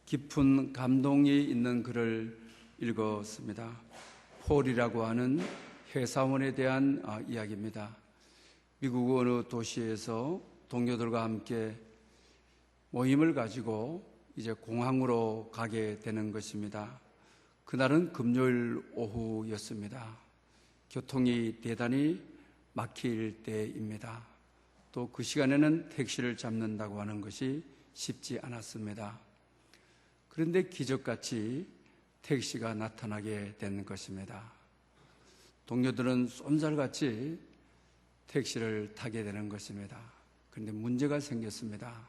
깊은 감동이 있는 글을 읽었습니다. 폴이라고 하는 회사원에 대한 이야기입니다. 미국 어느 도시에서 동료들과 함께 모임을 가지고 이제 공항으로 가게 되는 것입니다. 그날은 금요일 오후였습니다. 교통이 대단히 막힐 때입니다. 또 그 시간에는 택시를 잡는다고 하는 것이 쉽지 않았습니다. 그런데 기적같이 택시가 나타나게 된 것입니다. 동료들은 쏜살같이 택시를 타게 되는 것입니다. 그런데 문제가 생겼습니다.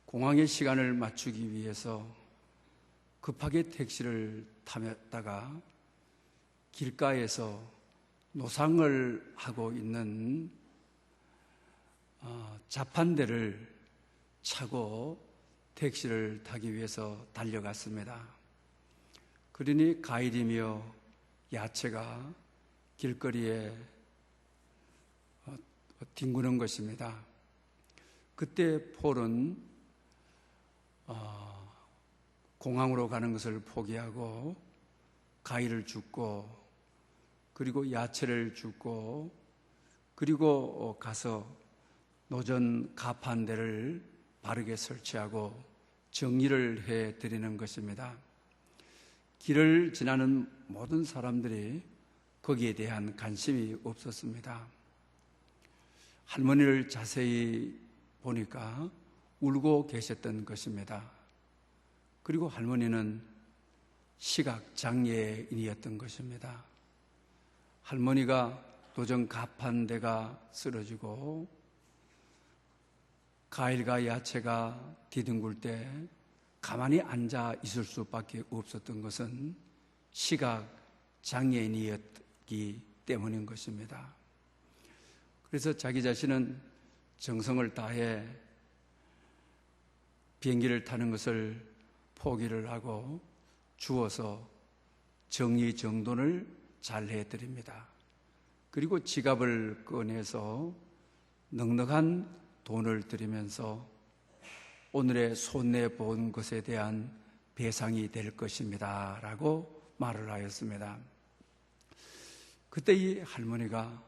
공항의 시간을 맞추기 위해서 급하게 택시를 타다가 길가에서 노상을 하고 있는 자판대를 차고 택시를 타기 위해서 달려갔습니다. 그러니 과일이며 야채가 길거리에 뒹구는 것입니다. 그때 폴은 공항으로 가는 것을 포기하고 과일을 줍고 그리고 야채를 줍고 그리고 가서 노전 가판대를 바르게 설치하고 정리를 해드리는 것입니다. 길을 지나는 모든 사람들이 거기에 대한 관심이 없었습니다. 할머니를 자세히 보니까 울고 계셨던 것입니다. 그리고 할머니는 시각장애인이었던 것입니다. 할머니가 노전 가판대가 쓰러지고 과일과 야채가 뒤둥글 때 가만히 앉아 있을 수밖에 없었던 것은 시각장애인이었기 때문인 것입니다. 그래서 자기 자신은 정성을 다해 비행기를 타는 것을 포기를 하고 주워서 정리정돈을 잘 해드립니다. 그리고 지갑을 꺼내서 넉넉한 돈을 드리면서 오늘의 손해본 것에 대한 배상이 될 것입니다 라고 말을 하였습니다. 그때 이 할머니가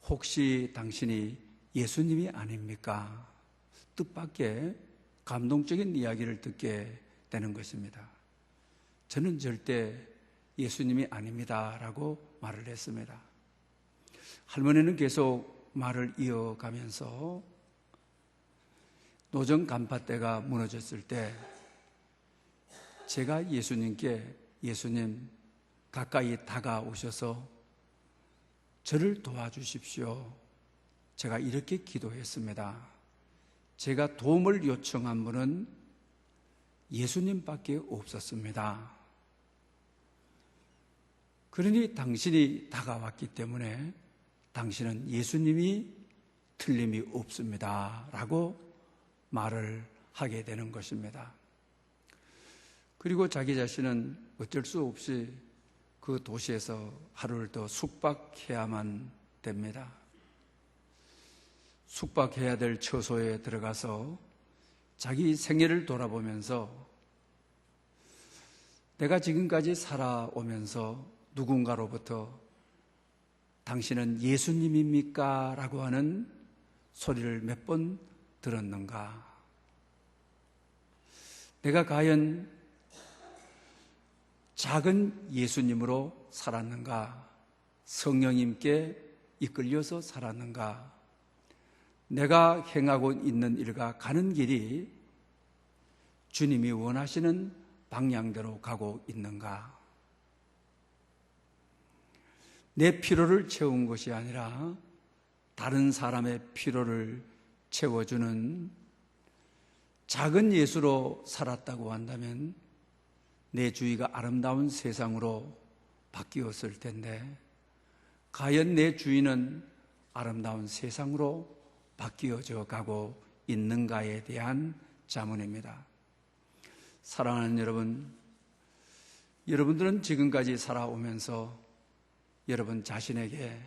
혹시 당신이 예수님이 아닙니까? 뜻밖의 감동적인 이야기를 듣게 되는 것입니다. 저는 절대 예수님이 아닙니다 라고 말을 했습니다. 할머니는 계속 말을 이어가면서 노전 간판대가 무너졌을 때 제가 예수님 가까이 다가오셔서 저를 도와주십시오. 제가 이렇게 기도했습니다. 제가 도움을 요청한 분은 예수님밖에 없었습니다. 그러니 당신이 다가왔기 때문에 당신은 예수님이 틀림이 없습니다 라고 말을 하게 되는 것입니다. 그리고 자기 자신은 어쩔 수 없이 그 도시에서 하루를 더 숙박해야만 됩니다. 숙박해야 될 처소에 들어가서 자기 생애를 돌아보면서 내가 지금까지 살아오면서 누군가로부터 당신은 예수님입니까? 라고 하는 소리를 몇 번 들었는가? 내가 과연 작은 예수님으로 살았는가? 성령님께 이끌려서 살았는가? 내가 행하고 있는 일과 가는 길이 주님이 원하시는 방향대로 가고 있는가? 내 필요를 채운 것이 아니라 다른 사람의 필요를 채워주는 작은 예수로 살았다고 한다면 내 주위가 아름다운 세상으로 바뀌었을 텐데 과연 내 주위는 아름다운 세상으로 바뀌어져 가고 있는가에 대한 자문입니다. 사랑하는 여러분, 여러분들은 지금까지 살아오면서 여러분 자신에게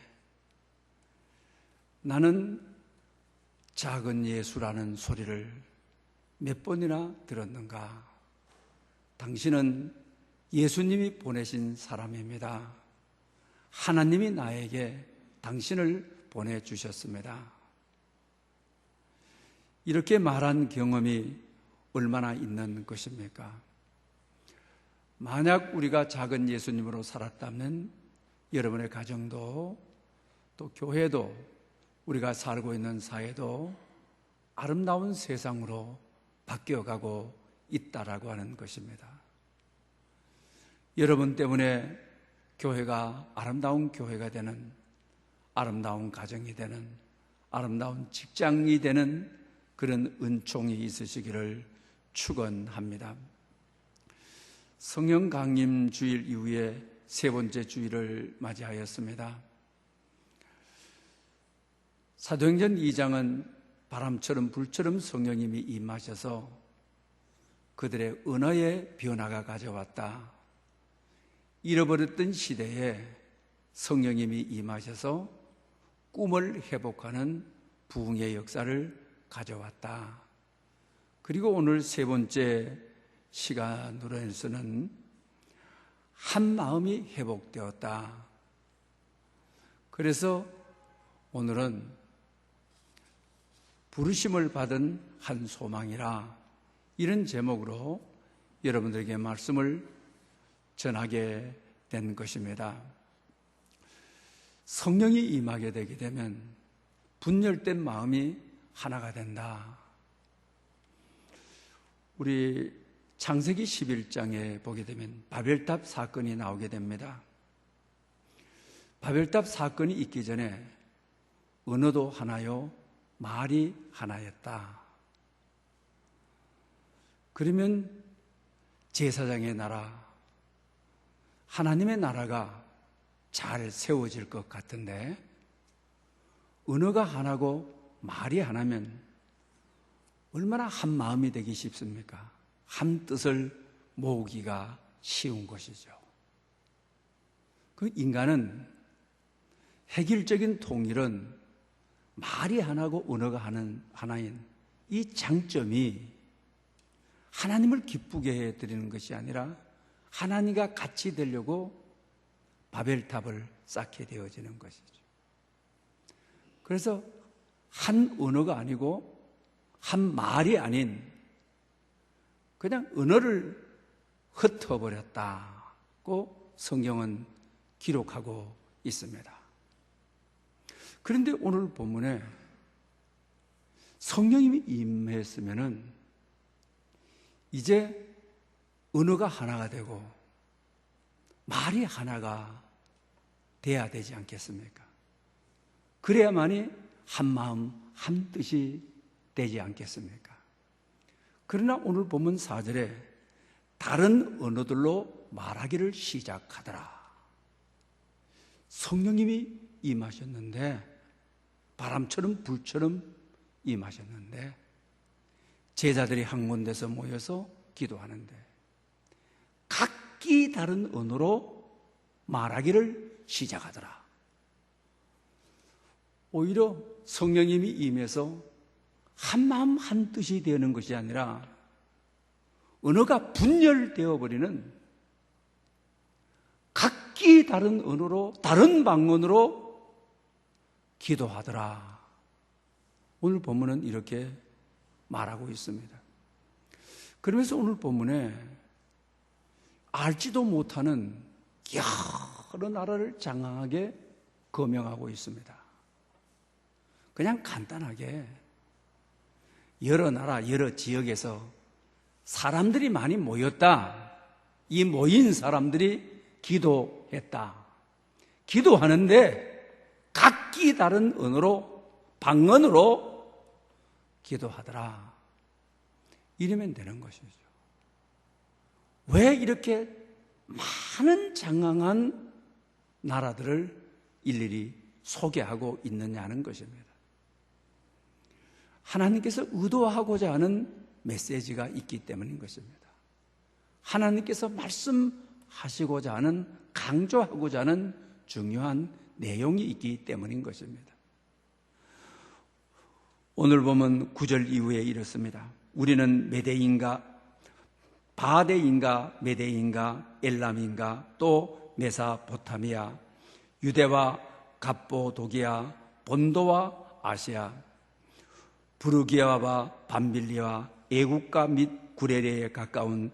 나는 작은 예수라는 소리를 몇 번이나 들었는가? 당신은 예수님이 보내신 사람입니다. 하나님이 나에게 당신을 보내주셨습니다. 이렇게 말한 경험이 얼마나 있는 것입니까? 만약 우리가 작은 예수님으로 살았다면 여러분의 가정도 또 교회도 우리가 살고 있는 사회도 아름다운 세상으로 바뀌어가고 있다라고 하는 것입니다. 여러분 때문에 교회가 아름다운 교회가 되는, 아름다운 가정이 되는, 아름다운 직장이 되는 그런 은총이 있으시기를 축원합니다. 성령 강림 주일 이후에 세 번째 주일을 맞이하였습니다. 사도행전 2장은 바람처럼 불처럼 성령님이 임하셔서 그들의 언어의 변화가 가져왔다. 잃어버렸던 시대에 성령님이 임하셔서 꿈을 회복하는 부흥의 역사를 가져왔다. 그리고 오늘 세 번째 시간으로서는 한 마음이 회복되었다. 그래서 오늘은 부르심을 받은 한 소망이라 이런 제목으로 여러분들에게 말씀을 전하게 된 것입니다. 성령이 임하게 되게 되면 분열된 마음이 하나가 된다. 우리 창세기 11장에 보게 되면 바벨탑 사건이 나오게 됩니다. 바벨탑 사건이 있기 전에 언어도 하나요, 말이 하나였다. 그러면 제사장의 나라, 하나님의 나라가 잘 세워질 것 같은데 언어가 하나고 말이 하나면 얼마나 한 마음이 되기 쉽습니까? 한 뜻을 모으기가 쉬운 것이죠. 그 인간은 획일적인 통일은 말이 하나고 언어가 하나인 이 장점이 하나님을 기쁘게 해드리는 것이 아니라 하나님과 같이 되려고 바벨탑을 쌓게 되어지는 것이죠. 그래서 한 언어가 아니고 한 말이 아닌 그냥 언어를 흩어버렸다고 성경은 기록하고 있습니다. 그런데 오늘 본문에 성령님이 임했으면은 이제 언어가 하나가 되고 말이 하나가 돼야 되지 않겠습니까? 그래야만이 한 마음 한 뜻이 되지 않겠습니까? 그러나 오늘 본문 4절에 다른 언어들로 말하기를 시작하더라. 성령님이 임하셨는데 바람처럼 불처럼 임하셨는데 제자들이 한 군데서 모여서 기도하는데 각기 다른 언어로 말하기를 시작하더라. 오히려 성령님이 임해서 한 마음 한 뜻이 되는 것이 아니라 언어가 분열되어 버리는 각기 다른 언어로 다른 방언으로 기도하더라. 오늘 본문은 이렇게 말하고 있습니다. 그러면서 오늘 본문에 알지도 못하는 여러 나라를 장황하게 거명하고 있습니다. 그냥 간단하게 여러 나라, 여러 지역에서 사람들이 많이 모였다. 이 모인 사람들이 기도했다. 기도하는데 각기 다른 언어로, 방언으로 기도하더라. 이러면 되는 것이죠. 왜 이렇게 많은 장황한 나라들을 일일이 소개하고 있느냐는 것입니다. 하나님께서 의도하고자 하는 메시지가 있기 때문인 것입니다. 하나님께서 말씀하시고자 하는, 강조하고자 하는 중요한 내용이 있기 때문인 것입니다. 오늘 보면 9절 이후에 이렇습니다. 우리는 메대인과 바데인가 메데인가 엘람인가 또 메사포타미아, 유대와 갑보도기아, 본도와 아시아, 부르기아와 밤빌리아, 애국가 및 구레레에 가까운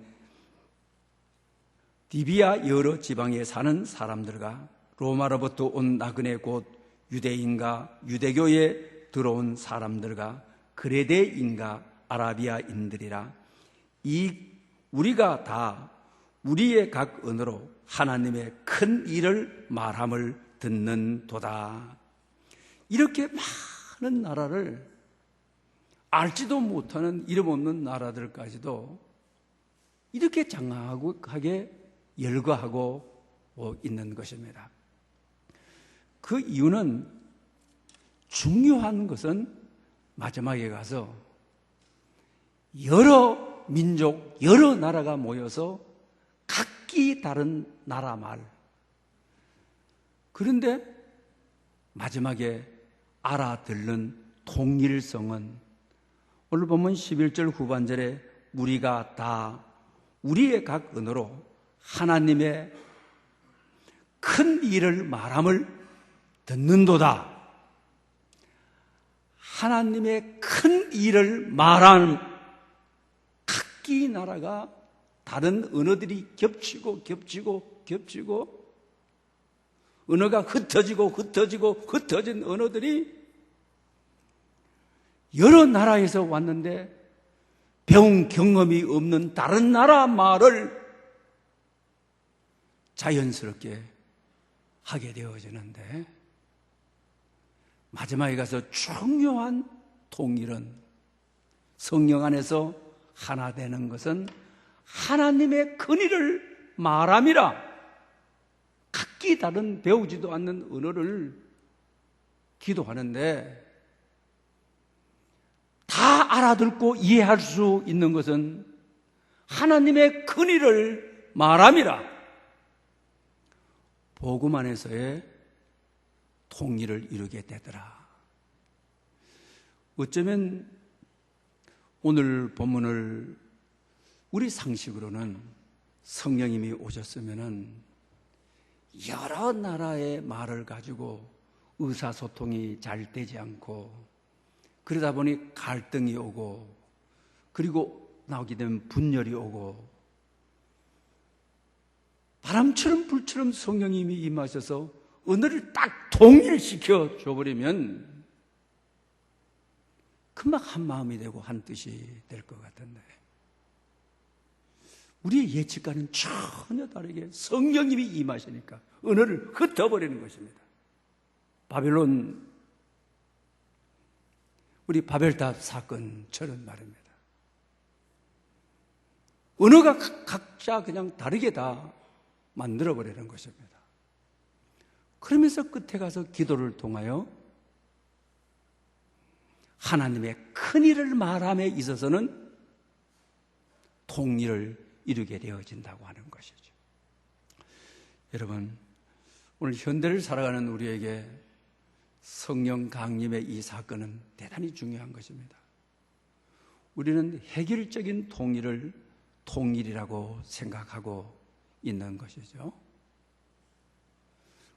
디비아 여러 지방에 사는 사람들과 로마로부터 온 나그네 곧 유대인과 유대교에 들어온 사람들과 그레데인과 아라비아인들이라. 우리가 다 우리의 각 언어로 하나님의 큰 일을 말함을 듣는도다. 이렇게 많은 나라를, 알지도 못하는 이름 없는 나라들까지도 이렇게 장황하게 열거하고 있는 것입니다. 그 이유는, 중요한 것은 마지막에 가서 여러 민족, 여러 나라가 모여서 각기 다른 나라 말, 그런데 마지막에 알아듣는 통일성은 오늘 보면 11절 후반절에 우리가 다 우리의 각 언어로 하나님의 큰 일을 말함을 듣는도다. 하나님의 큰 일을 말하는 각기 나라가 다른 언어들이 겹치고 언어가 흩어진 언어들이 여러 나라에서 왔는데 배운 경험이 없는 다른 나라 말을 자연스럽게 하게 되어지는데, 마지막에 가서 중요한 통일은, 성령 안에서 하나 되는 것은 하나님의 큰일을 말함이라. 각기 다른 배우지도 않는 언어를 기도하는데 다 알아듣고 이해할 수 있는 것은 하나님의 큰일을 말함이라. 복음 안에서의 통일을 이루게 되더라. 어쩌면 오늘 본문을 우리 상식으로는 성령님이 오셨으면은 여러 나라의 말을 가지고 의사소통이 잘 되지 않고, 그러다 보니 갈등이 오고, 그리고 나오게 되면 분열이 오고, 바람처럼 불처럼 성령님이 임하셔서 언어를 딱 통일시켜 줘버리면 금방 한 마음이 되고 한 뜻이 될 것 같은데, 우리의 예측과는 전혀 다르게 성령님이 임하시니까 언어를 흩어버리는 것입니다. 우리 바벨탑 사건처럼 말입니다. 언어가 각자 그냥 다르게 다 만들어버리는 것입니다. 그러면서 끝에 가서 기도를 통하여 하나님의 큰일을 말함에 있어서는 통일을 이루게 되어진다고 하는 것이죠. 여러분, 오늘 현대를 살아가는 우리에게 성령 강림의 이 사건은 대단히 중요한 것입니다. 우리는 획일적인 통일을 통일이라고 생각하고 있는 것이죠.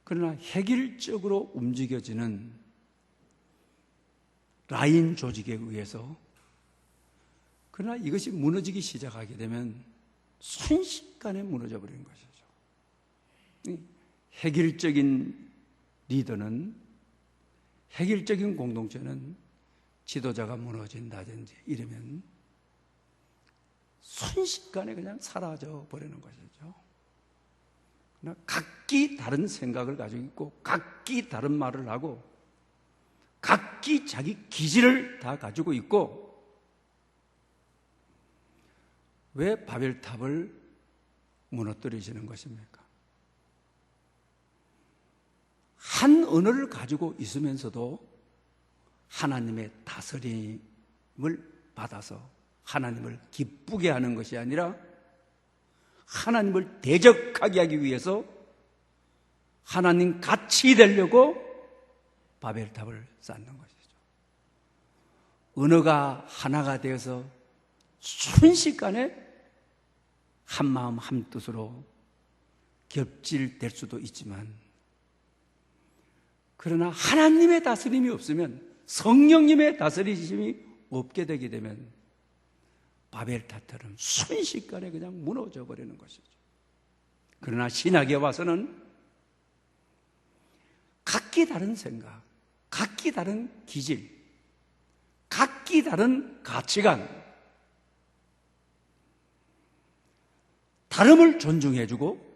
그러나 획일적으로 움직여지는 라인 조직에 의해서, 그러나 이것이 무너지기 시작하게 되면 순식간에 무너져 버리는 것이죠. 획일적인 리더는, 획일적인 공동체는 지도자가 무너진다든지 이러면 순식간에 그냥 사라져 버리는 것이죠. 그러나 각기 다른 생각을 가지고 있고, 각기 다른 말을 하고, 각기 자기 기질을 다 가지고 있고, 왜 바벨탑을 무너뜨리시는 것입니까? 한 언어를 가지고 있으면서도 하나님의 다스림을 받아서 하나님을 기쁘게 하는 것이 아니라 하나님을 대적하게 하기 위해서 하나님 같이 되려고 바벨탑을 쌓는 것이죠. 언어가 하나가 되어서 순식간에 한마음 한뜻으로 겹질될 수도 있지만, 그러나 하나님의 다스림이 없으면, 성령님의 다스리심이 없게 되게 되면 바벨탑처럼 순식간에 그냥 무너져 버리는 것이죠. 그러나 신학에 와서는 각기 다른 생각, 각기 다른 기질, 각기 다른 가치관, 다름을 존중해주고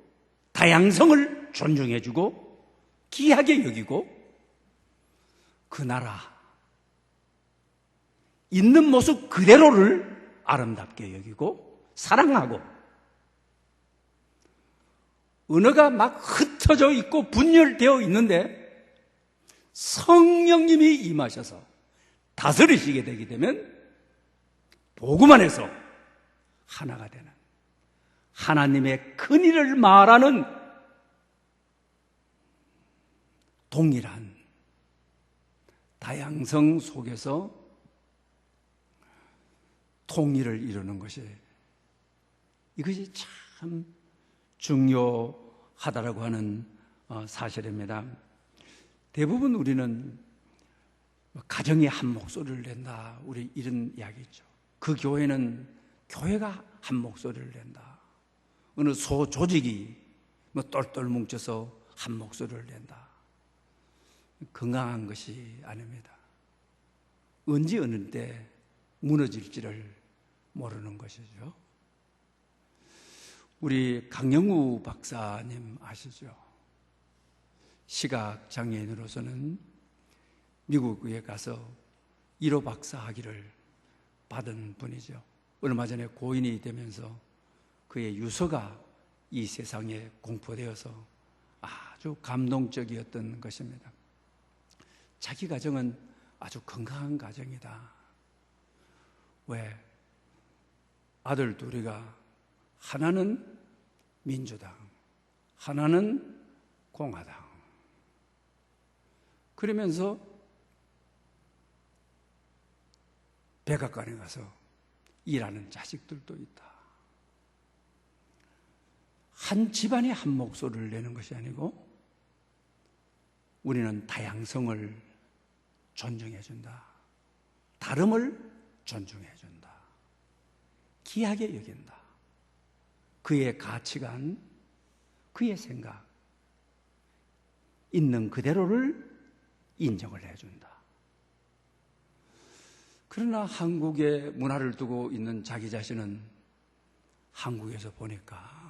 다양성을 존중해주고 귀하게 여기고 그 나라 있는 모습 그대로를 아름답게 여기고 사랑하고, 언어가 막 흩어져 있고 분열되어 있는데 성령님이 임하셔서 다스리시게 되게 되면 복음 안에서 하나가 되는, 하나님의 큰일을 말하는 동일한 다양성 속에서 통일을 이루는 것이, 이것이 참 중요하다라고 하는 사실입니다. 대부분 우리는 가정이 한 목소리를 낸다, 우리 이런 이야기 있죠. 그 교회는 교회가 한 목소리를 낸다. 어느 소조직이 똘똘 뭉쳐서 한 목소리를 낸다. 건강한 것이 아닙니다. 언제 어느 때 무너질지를 모르는 것이죠. 우리 강영우 박사님 아시죠? 시각 장애인으로서는 미국에 가서 1호 박사 학위를 받은 분이죠. 얼마 전에 고인이 되면서 그의 유서가 이 세상에 공포되어서 아주 감동적이었던 것입니다. 자기 가정은 아주 건강한 가정이다. 왜? 아들 둘이가 하나는 민주당, 하나는 공화당. 그러면서 백악관에 가서 일하는 자식들도 있다. 한 집안이 한 목소리를 내는 것이 아니고 우리는 다양성을 존중해준다. 다름을 존중해준다. 귀하게 여긴다. 그의 가치관, 그의 생각, 있는 그대로를 인정을 해준다. 그러나 한국의 문화를 두고 있는 자기 자신은 한국에서 보니까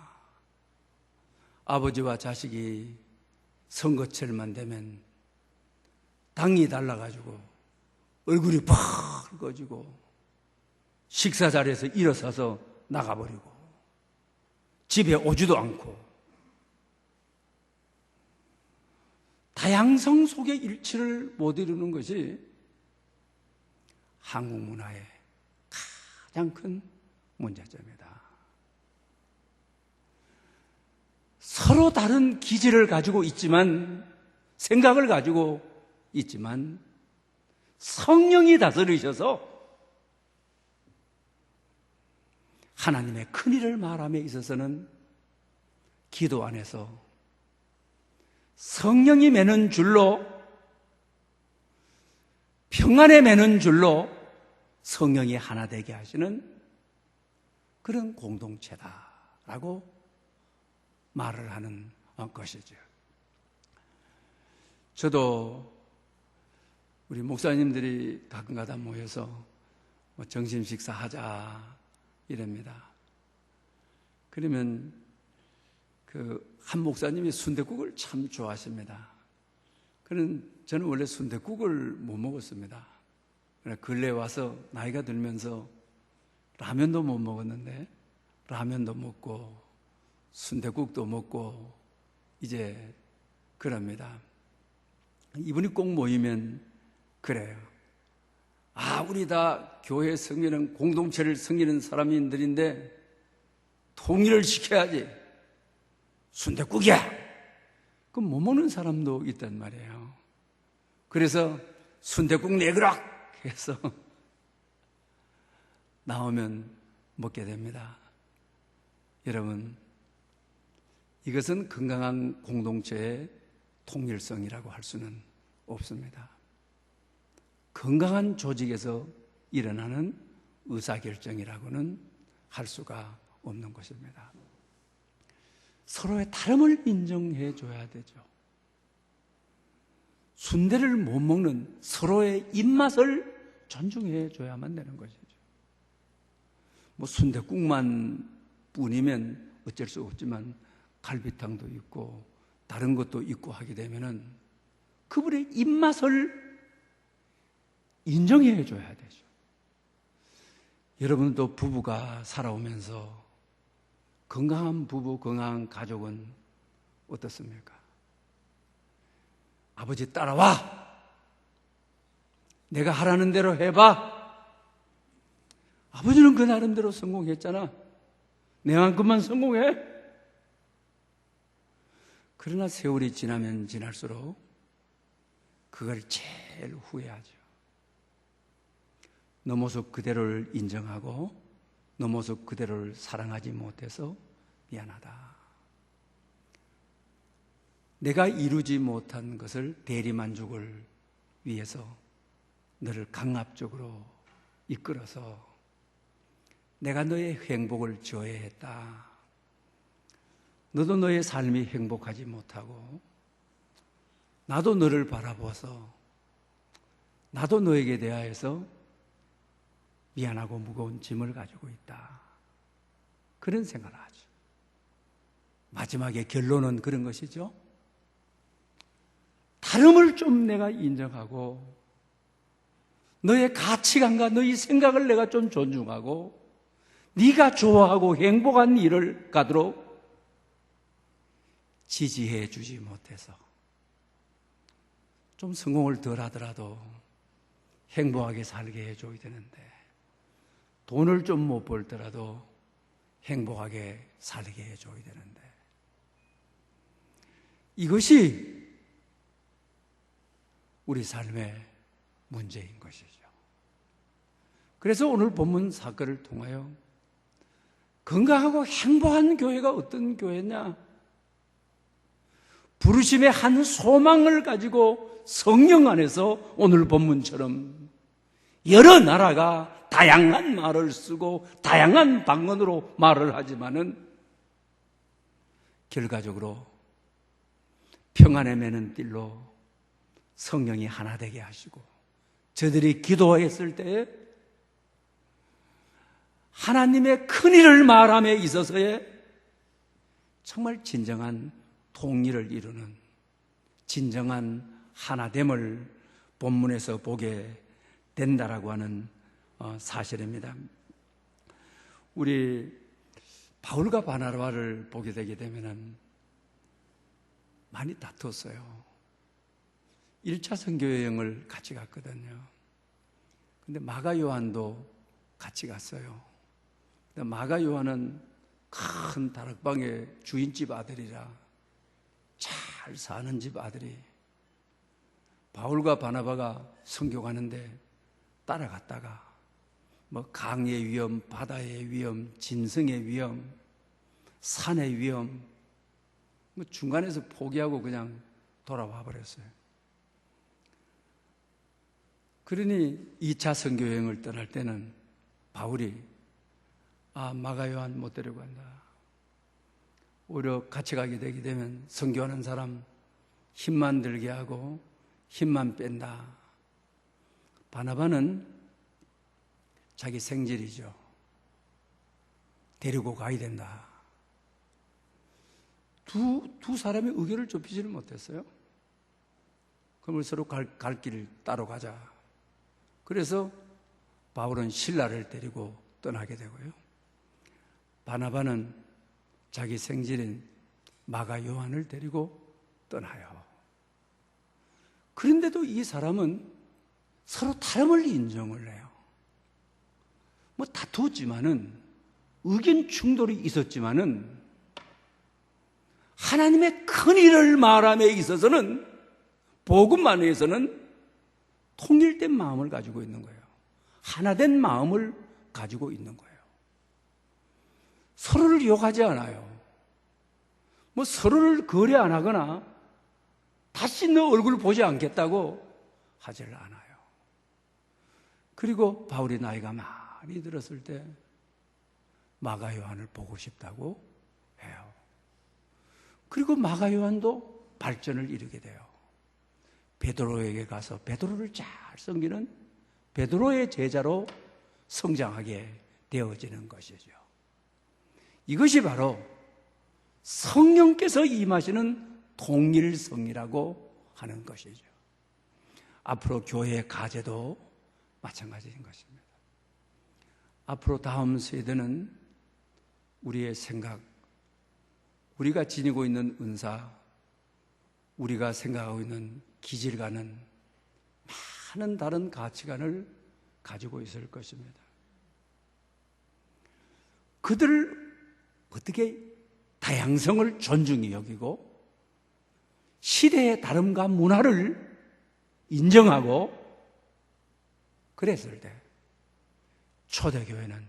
아버지와 자식이 선거철만 되면 당이 달라가지고 얼굴이 붉어지고 식사 자리에서 일어서서 나가버리고 집에 오지도 않고 다양성 속의 일치를 못 이루는 것이 한국 문화의 가장 큰 문제점이다. 서로 다른 기질을 가지고 있지만, 생각을 가지고 있지만 성령이 다스리셔서 하나님의 큰일을 말함에 있어서는 기도 안에서 성령이 매는 줄로, 평안에 매는 줄로 성령이 하나 되게 하시는 그런 공동체다라고 말을 하는 것이죠. 저도 우리 목사님들이 가끔가다 모여서 점심 식사하자 이랍니다. 그러면 그 한 목사님이 순댓국을 참 좋아하십니다. 저는 원래 순댓국을 못 먹었습니다. 근래 와서 나이가 들면서 라면도 못 먹었는데 라면도 먹고 순댓국도 먹고 이제 그럽니다. 이분이 꼭 모이면 그래요. 우리 다 교회 섬기는, 공동체를 섬기는 사람들인데 통일을 시켜야지. 순댓국이야. 그럼 못 먹는 사람도 있단 말이에요. 그래서 순댓국 내그락 해서 나오면 먹게 됩니다. 여러분, 이것은 건강한 공동체의 통일성이라고 할 수는 없습니다. 건강한 조직에서 일어나는 의사결정이라고는 할 수가 없는 것입니다. 서로의 다름을 인정해 줘야 되죠. 순대를 못 먹는 서로의 입맛을 존중해 줘야만 되는 것이죠. 뭐 순댓국만 뿐이면 어쩔 수 없지만 갈비탕도 있고 다른 것도 있고 하게 되면은 그분의 입맛을 인정해 줘야 되죠. 여러분도 부부가 살아오면서 건강한 부부, 건강한 가족은 어떻습니까? 아버지 따라와! 내가 하라는 대로 해봐! 아버지는 그 나름대로 성공했잖아. 내만큼만 성공해? 그러나 세월이 지나면 지날수록 그걸 제일 후회하죠. 너 모습 그대로를 인정하고 너 모습 그대로를 사랑하지 못해서 미안하다. 내가 이루지 못한 것을 대리만족을 위해서 너를 강압적으로 이끌어서 내가 너의 행복을 저해했다. 너도 너의 삶이 행복하지 못하고 나도 너를 바라보아서 나도 너에게 대하여서 미안하고 무거운 짐을 가지고 있다. 그런 생각을 하죠. 마지막에 결론은 그런 것이죠. 다름을 좀 내가 인정하고 너의 가치관과 너의 생각을 내가 좀 존중하고 네가 좋아하고 행복한 일을 가도록 지지해 주지 못해서 좀 성공을 덜 하더라도 행복하게 살게 해줘야 되는데 돈을 좀 못 벌더라도 행복하게 살게 해줘야 되는데 이것이 우리 삶의 문제인 것이죠. 그래서 오늘 본문 사건을 통하여 건강하고 행복한 교회가 어떤 교회냐? 부르심의 한 소망을 가지고 성령 안에서 오늘 본문처럼 여러 나라가 다양한 말을 쓰고 다양한 방언으로 말을 하지만은 결과적으로 평안에 매는 띠로 성령이 하나 되게 하시고 저들이 기도했을 때에 하나님의 큰일을 말함에 있어서의 정말 진정한 통일을 이루는 진정한 하나됨을 본문에서 보게 된다라고 하는 사실입니다. 우리 바울과 바나바를 보게 되게 되면은 많이 다퉜어요. 1차 선교여행을 같이 갔거든요. 근데 마가 요한도 같이 갔어요. 근데 마가 요한은 큰 다락방의 주인집 아들이라 잘 사는 집 아들이 바울과 바나바가 선교 가는데 따라갔다가 뭐 강의 위험, 바다의 위험, 진성의 위험, 산의 위험 뭐 중간에서 포기하고 그냥 돌아와 버렸어요. 그러니 2차 선교 여행을 떠날 때는 바울이 마가 요한 못 데리고 간다. 오히려 같이 가게 되게 되면 선교하는 사람 힘만 들게 하고 힘만 뺀다. 바나바는 자기 생질이죠. 데리고 가야 된다. 두 사람의 의견을 좁히지를 못했어요. 그럼 서로 갈 길을 따로 가자. 그래서 바울은 실라를 데리고 떠나게 되고요. 바나바는 자기 생질인 마가 요한을 데리고 떠나요. 그런데도 이 사람은 서로 다름을 인정을 해요. 뭐 다투었지만은 의견 충돌이 있었지만은 하나님의 큰 일을 말함에 있어서는 복음 안에서는 통일된 마음을 가지고 있는 거예요. 하나된 마음을 가지고 있는 거예요. 서로를 욕하지 않아요. 뭐 서로를 거래 안 하거나 다시 너 얼굴 보지 않겠다고 하지를 않아요. 그리고 바울이 나이가 많이 들었을 때 마가 요한을 보고 싶다고 해요. 그리고 마가 요한도 발전을 이루게 돼요. 베드로에게 가서 베드로를 잘 섬기는 베드로의 제자로 성장하게 되어지는 것이죠. 이것이 바로 성령께서 임하시는 통일성이라고 하는 것이죠. 앞으로 교회의 과제도 마찬가지인 것입니다. 앞으로 다음 세대는 우리의 생각, 우리가 지니고 있는 은사, 우리가 생각하고 있는 기질과는 많은 다른 가치관을 가지고 있을 것입니다. 그들을 어떻게 다양성을 존중히 여기고 시대의 다름과 문화를 인정하고 그랬을 때 초대교회는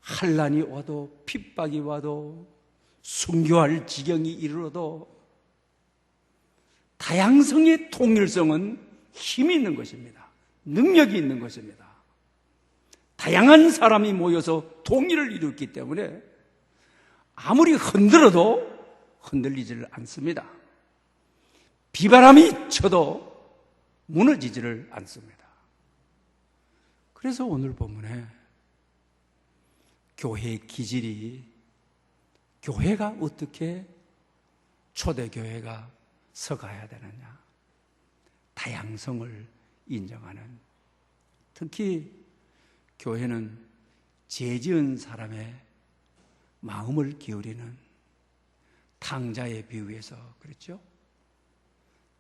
환난이 와도 핍박이 와도 순교할 지경이 이르러도 다양성의 통일성은 힘이 있는 것입니다. 능력이 있는 것입니다. 다양한 사람이 모여서 통일을 이루었기 때문에 아무리 흔들어도 흔들리지를 않습니다. 비바람이 쳐도 무너지지를 않습니다. 그래서 오늘 본문에 교회의 기질이 교회가 어떻게 초대교회가 서가야 되느냐, 다양성을 인정하는, 특히 교회는 죄 지은 사람의 마음을 기울이는 탕자에 비유해서 그랬죠.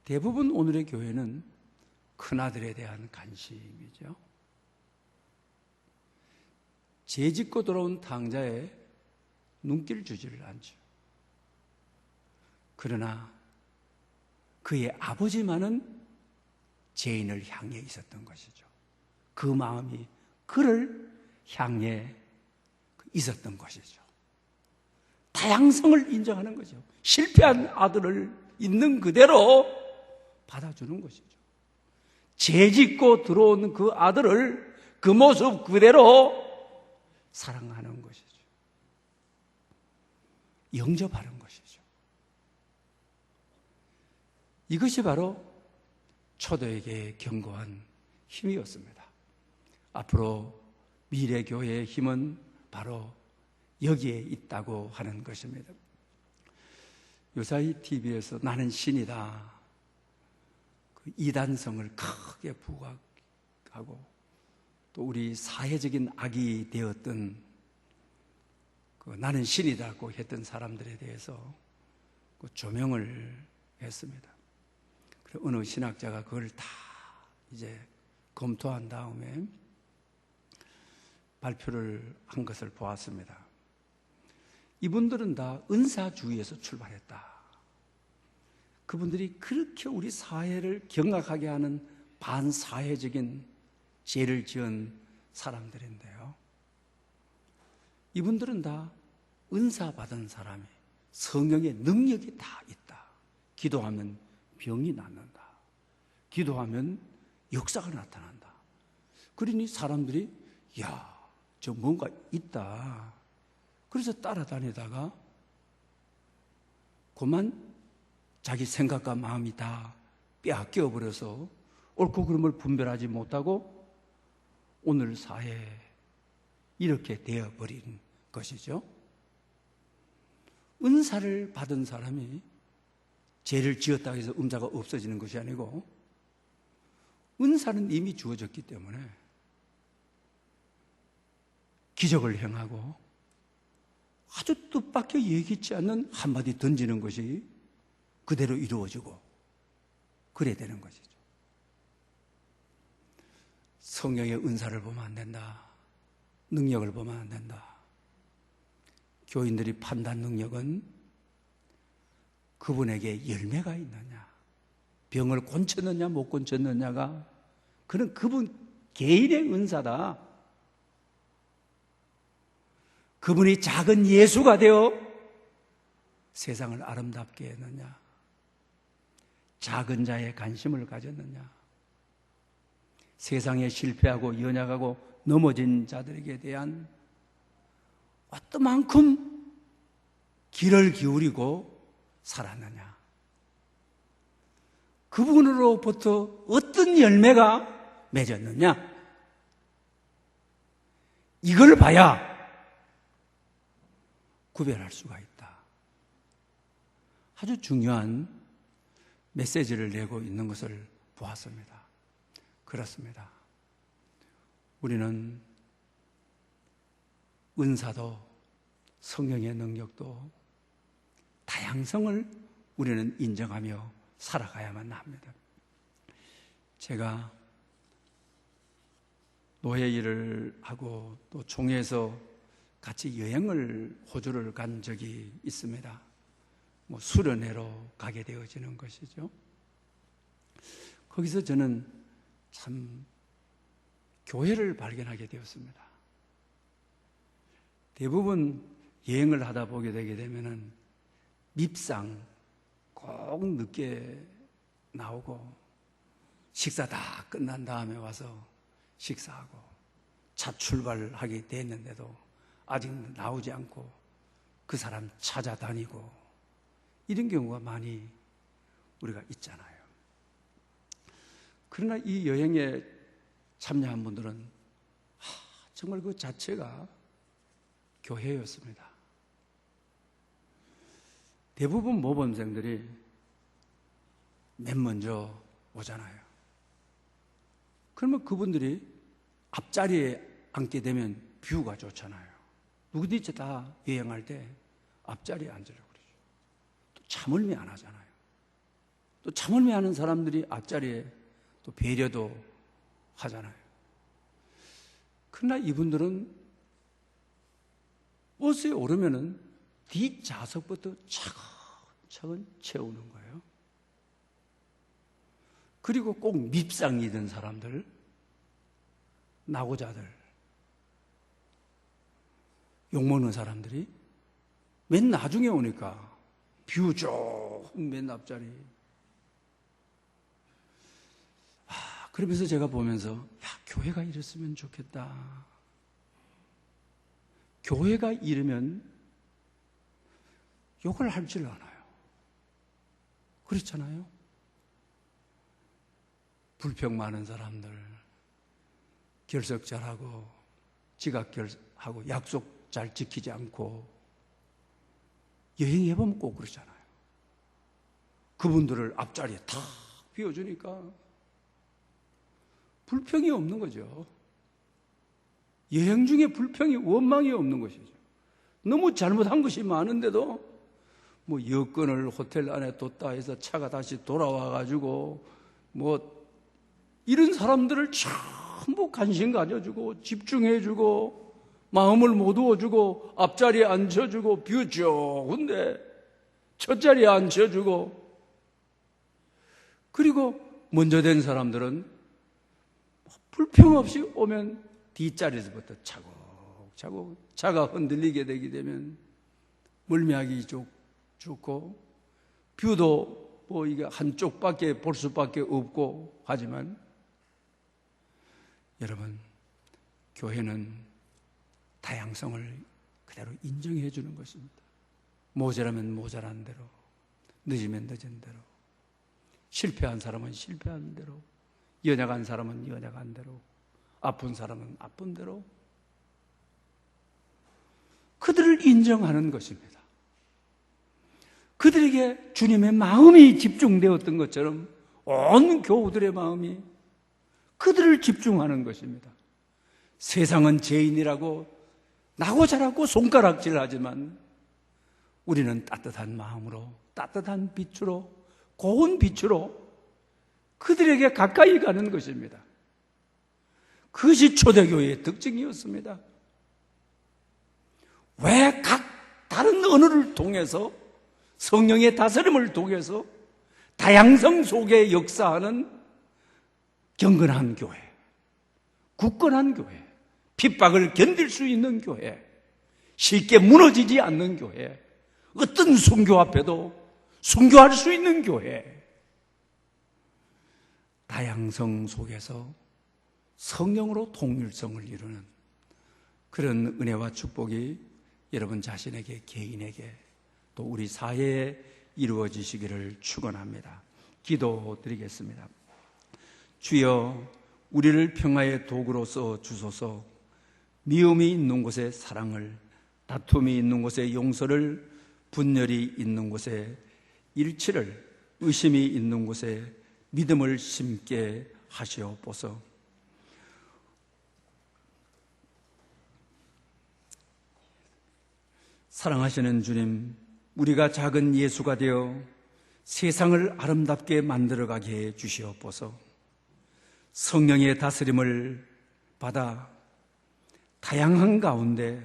대부분 오늘의 교회는 큰아들에 대한 관심이죠. 죄 짓고 돌아온 탕자에 눈길 주지를 않죠. 그러나 그의 아버지만은 죄인을 향해 있었던 것이죠. 그 마음이 그를 향해 있었던 것이죠. 다양성을 인정하는 거죠. 실패한 아들을 있는 그대로 받아주는 것이죠. 죄 짓고 들어온 그 아들을 그 모습 그대로 사랑하는 것이죠. 영접하는 것이죠. 이것이 바로 초대에게 견고한 힘이었습니다. 앞으로 미래교회의 힘은 바로 여기에 있다고 하는 것입니다. 요사이 TV에서 나는 신이다, 그 이단성을 크게 부각하고 또 우리 사회적인 악이 되었던 그 나는 신이다고 했던 사람들에 대해서 그 조명을 했습니다. 그래서 어느 신학자가 그걸 다 이제 검토한 다음에 발표를 한 것을 보았습니다. 이분들은 다 은사주의에서 출발했다. 그분들이 그렇게 우리 사회를 경악하게 하는 반사회적인 죄를 지은 사람들인데요. 이분들은 다 은사 받은 사람이 성령의 능력이 다 있다. 기도하면 병이 낫는다. 기도하면 역사가 나타난다. 그러니 사람들이 야, 저 뭔가 있다. 그래서 따라다니다가 그만 자기 생각과 마음이 다 빼앗겨 버려서 옳고 그름을 분별하지 못하고 오늘 사회에 이렇게 되어버린 것이죠. 은사를 받은 사람이 죄를 지었다고 해서 음자가 없어지는 것이 아니고 은사는 이미 주어졌기 때문에 기적을 행하고 아주 뜻밖의 예기치 않는 한마디 던지는 것이 그대로 이루어지고 그래야 되는 것이죠. 성령의 은사를 보면 안 된다. 능력을 보면 안 된다. 교인들이 판단 능력은 그분에게 열매가 있느냐, 병을 고쳤느냐 못 고쳤느냐가 그는 그분 개인의 은사다. 그분이 작은 예수가 되어 세상을 아름답게 했느냐? 작은 자의 관심을 가졌느냐? 세상에 실패하고 연약하고 넘어진 자들에게 대한 어떠만큼 귀를 기울이고 살았느냐? 그분으로부터 어떤 열매가 맺었느냐? 이걸 봐야 구별할 수가 있다. 아주 중요한 메시지를 내고 있는 것을 보았습니다. 그렇습니다. 우리는 은사도 성령의 능력도 다양성을 우리는 인정하며 살아가야만 합니다. 제가 노예 일을 하고 또 총회에서 같이 여행을 호주를 간 적이 있습니다. 수련회로 가게 되어지는 것이죠. 거기서 저는 참 교회를 발견하게 되었습니다. 대부분 여행을 하다 보게 되게 되면은 밉상 꼭 늦게 나오고 식사 다 끝난 다음에 와서 식사하고 차 출발하게 됐는데도 아직 나오지 않고 그 사람 찾아다니고 이런 경우가 많이 우리가 있잖아요. 그러나 이 여행에 참여한 분들은 정말 그 자체가 교회였습니다. 대부분 모범생들이 맨 먼저 오잖아요. 그러면 그분들이 앞자리에 앉게 되면 뷰가 좋잖아요. 누구든지 다 여행할 때 앞자리에 앉으려고 그러죠. 또 참을미 안 하잖아요. 또 참을미 하는 사람들이 앞자리에 또 배려도 하잖아요. 그러나 이분들은 버스에 오르면은 뒷좌석부터 차근차근 채우는 거예요. 그리고 꼭 밉상이던 사람들, 낙오자들, 욕먹는 사람들이 맨 나중에 오니까 뷰 좋은 맨 앞자리. 그러면서 제가 보면서 교회가 이랬으면 좋겠다. 교회가 이러면 욕을 할 줄 알아요. 그렇잖아요. 불평 많은 사람들, 결석 잘하고 지각하고 약속 잘 지키지 않고 여행해보면 꼭 그러잖아요. 그분들을 앞자리에 탁 비워주니까 불평이 없는 거죠. 여행 중에 불평이 원망이 없는 것이죠. 너무 잘못한 것이 많은데도 여권을 호텔 안에 뒀다 해서 차가 다시 돌아와가지고 이런 사람들을 전부 관심 가져주고 집중해주고 마음을 모두어주고 앞자리에 앉혀주고 뷰 좋은데 첫자리에 앉혀주고 그리고 먼저 된 사람들은 불평 없이 오면 뒷자리에서부터 차곡차곡 차가 흔들리게 되게 되면 멀미하기 좋고 뷰도 이게 한쪽밖에 볼 수밖에 없고 하지만 여러분 교회는 다양성을 그대로 인정해 주는 것입니다. 모자라면 모자란 대로, 늦으면 늦은 대로, 실패한 사람은 실패한 대로, 연약한 사람은 연약한 대로, 아픈 사람은 아픈 대로 그들을 인정하는 것입니다. 그들에게 주님의 마음이 집중되었던 것처럼 온 교우들의 마음이 그들을 집중하는 것입니다. 세상은 죄인이라고 나고자라고 손가락질하지만 우리는 따뜻한 마음으로 따뜻한 빛으로 고운 빛으로 그들에게 가까이 가는 것입니다. 그것이 초대교회의 특징이었습니다. 왜 각 다른 언어를 통해서 성령의 다스림을 통해서 다양성 속에 역사하는 경건한 교회, 굳건한 교회, 핍박을 견딜 수 있는 교회, 쉽게 무너지지 않는 교회, 어떤 순교 앞에도 순교할 수 있는 교회, 다양성 속에서 성령으로 통일성을 이루는 그런 은혜와 축복이 여러분 자신에게, 개인에게, 또 우리 사회에 이루어지시기를 축원합니다. 기도드리겠습니다. 주여, 우리를 평화의 도구로 써 주소서. 미움이 있는 곳에 사랑을, 다툼이 있는 곳에 용서를, 분열이 있는 곳에 일치를, 의심이 있는 곳에 믿음을 심게 하시옵소서. 사랑하시는 주님, 우리가 작은 예수가 되어 세상을 아름답게 만들어가게 해 주시옵소서. 성령의 다스림을 받아 다양한 가운데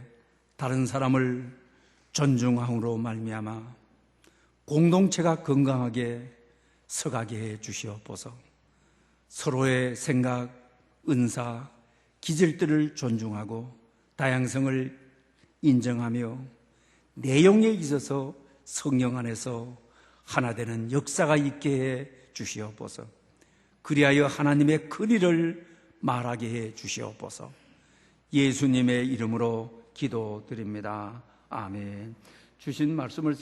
다른 사람을 존중함으로 말미암아 공동체가 건강하게 서가게 해 주시옵소서. 서로의 생각, 은사, 기질들을 존중하고 다양성을 인정하며 내용에 있어서 성령 안에서 하나 되는 역사가 있게 해 주시옵소서. 그리하여 하나님의 권위를 말하게 해 주시옵소서. 예수님의 이름으로 기도드립니다. 아멘. 주신 말씀을